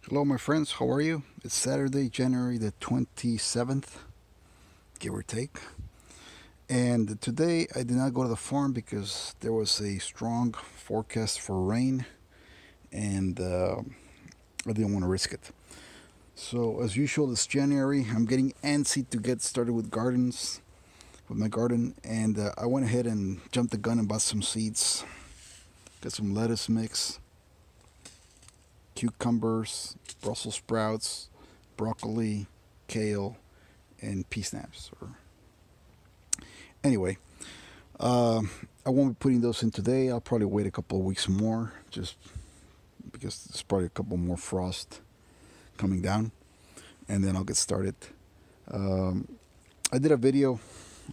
Hello, my friends. How are you? It's Saturday, January the 27th, give or take. And today I did not go to the farm because there was a strong forecast for rain and I didn't want to risk it. So, as usual, it's January. I'm getting antsy to get started with my garden, and I went ahead and jumped the gun and bought some seeds. Got some lettuce mix, cucumbers, Brussels sprouts, broccoli, kale, and pea snaps. Anyway, uh, I won't be putting those in today. I'll probably wait a couple of weeks more, just because there's probably a couple more frost coming down, and then I'll get started. Um, I did a video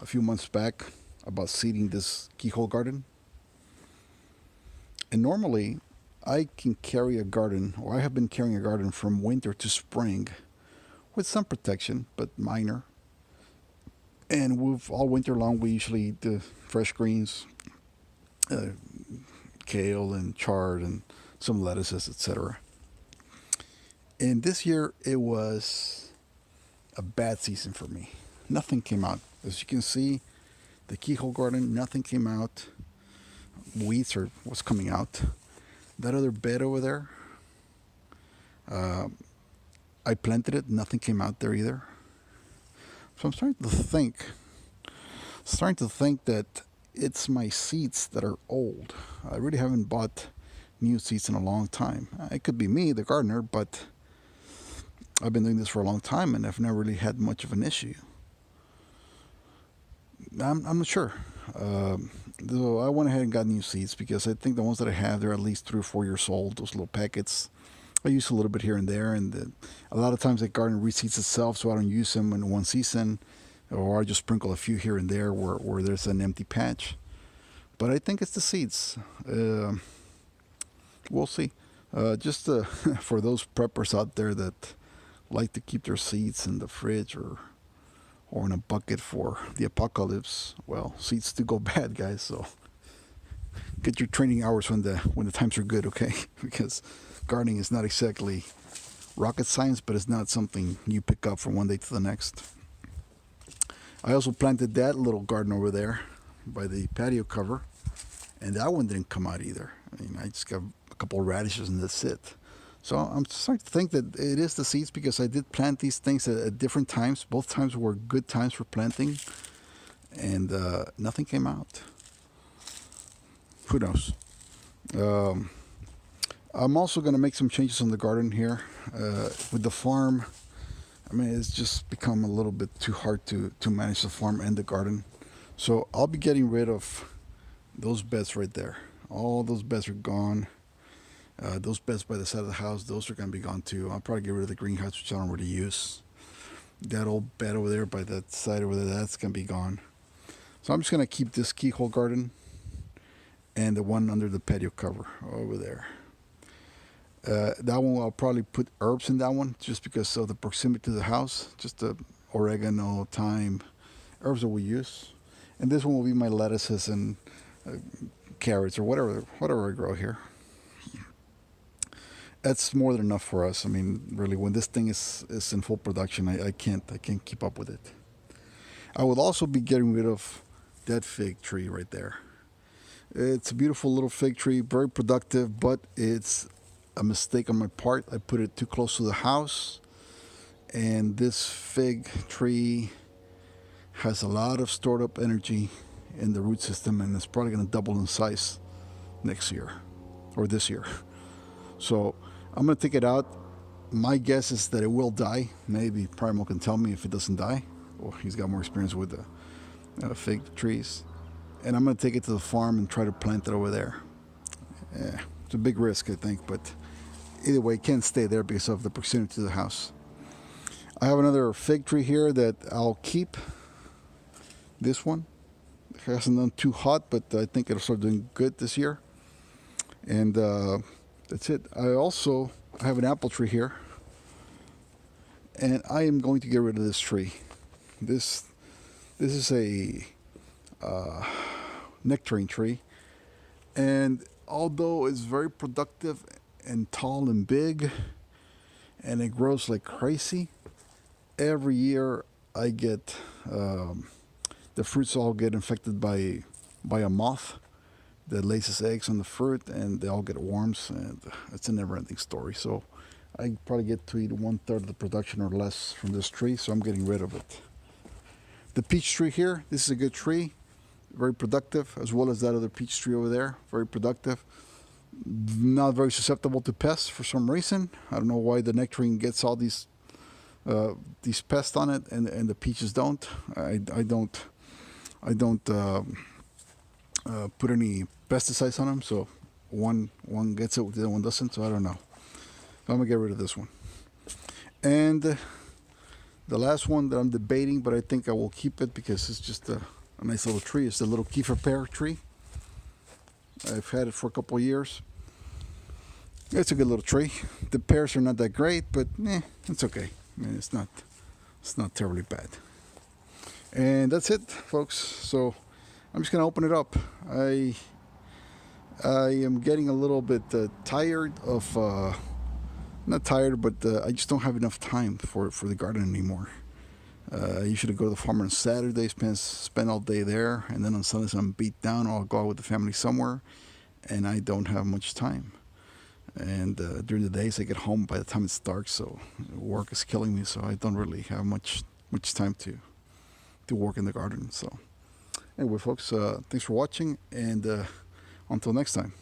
a few months back about seeding this keyhole garden, and normally I can carry a garden, or I have been carrying a garden from winter to spring with some protection, but minor. And we've all winter long we usually eat the fresh greens, uh, kale and chard and some lettuces, etc. And this year it was a bad season for me. Nothing came out. As you can see, the keyhole garden, nothing came out. Weeds are what's coming out. That other bed over there, uh, I planted it. Nothing came out there either. So I'm starting to think that it's my seeds that are old. I really haven't bought new seeds in a long time. It could be me, the gardener, but I've been doing this for a long time and I've never really had much of an issue. I'm not sure. So I went ahead and got new seeds because I think the ones that I have, they're at least 3 or 4 years old. Those little packets. I use a little bit here and there, and a lot of times the garden reseeds itself, so I don't use them in one season, or I just sprinkle a few here and there where there's an empty patch. But I think it's the seeds. We'll see. Just for those preppers out there that like to keep their seeds in the fridge or in a bucket for the apocalypse. Well, seeds do go bad, guys. So get your training hours when the times are good, okay? Because gardening is not exactly rocket science, but it's not something you pick up from one day to the next. I also planted that little garden over there by the patio cover, and that one didn't come out either. I mean, I just got a couple of radishes and that's it. So I'm starting to think that it is the seeds because I did plant these things at different times. Both times were good times for planting, and nothing came out. Who knows? Um, I'm also going to make some changes on the garden here. With the farm, I mean, it's just become a little bit too hard to manage the farm and the garden. So I'll be getting rid of those beds right there. All those beds are gone. Those beds by the side of the house, those are going to be gone too. I'll probably get rid of the greenhouse, which I don't really use. That old bed over there by that side over there, that's going to be gone. So I'm just going to keep this keyhole garden and the one under the patio cover over there. That one, I'll probably put herbs in that one just because of the proximity to the house. Just the oregano, thyme, herbs that we use. And this one will be my lettuces and uh, carrots or whatever I grow here. That's more than enough for us. I mean, really, when this thing is in full production, I can't keep up with it. I will also be getting rid of that fig tree right there. It's a beautiful little fig tree, very productive, but it's a mistake on my part. I put it too close to the house, and this fig tree has a lot of stored up energy in the root system, and it's probably going to double in size next year or this year. So I'm going to take it out. My guess is that it will die. Maybe Primal can tell me if it doesn't die. Well, he's got more experience with the fig trees. And I'm going to take it to the farm and try to plant it over there. Yeah, it's a big risk, I think, but either way, it can't stay there because of the proximity to the house. I have another fig tree here that I'll keep. This one. It hasn't done too hot, but I think it'll start doing good this year. And that's it. I have an apple tree here, and I am going to get rid of this tree. This is a nectarine tree, and although it's very productive and tall and big, and it grows like crazy. Every year I get the fruits all get infected by a moth that lays its eggs on the fruit, and they all get worms, and it's a never-ending story. So I probably get to eat 1/3 of the production or less from this tree, so I'm getting rid of it. The peach tree here, this is a good tree, very productive, as well as that other peach tree over there, very productive. Not very susceptible to pests for some reason. I don't know why the nectarine gets all these pests on it, and the peaches don't. I don't put any pesticides on them, so one gets it, the other one doesn't. So I don't know. I'm gonna get rid of this one. And the last one that I'm debating, but I think I will keep it because it's just a nice little tree. It's the little Kiefer pear tree. I've had it for a couple of years. It's a good little tree. The pears are not that great, but it's okay. I mean, it's not terribly bad. And that's it, folks. So I'm just gonna open it up. I am getting a little bit tired of not tired, but I just don't have enough time for the garden anymore. I usually go to the farm on Saturdays, spend all day there, and then on Sundays I'm beat down, or I'll go out with the family somewhere, and I don't have much time. And during the days I get home by the time it's dark, so work is killing me, so I don't really have much time to work in the garden. So anyway, folks, thanks for watching, and until next time.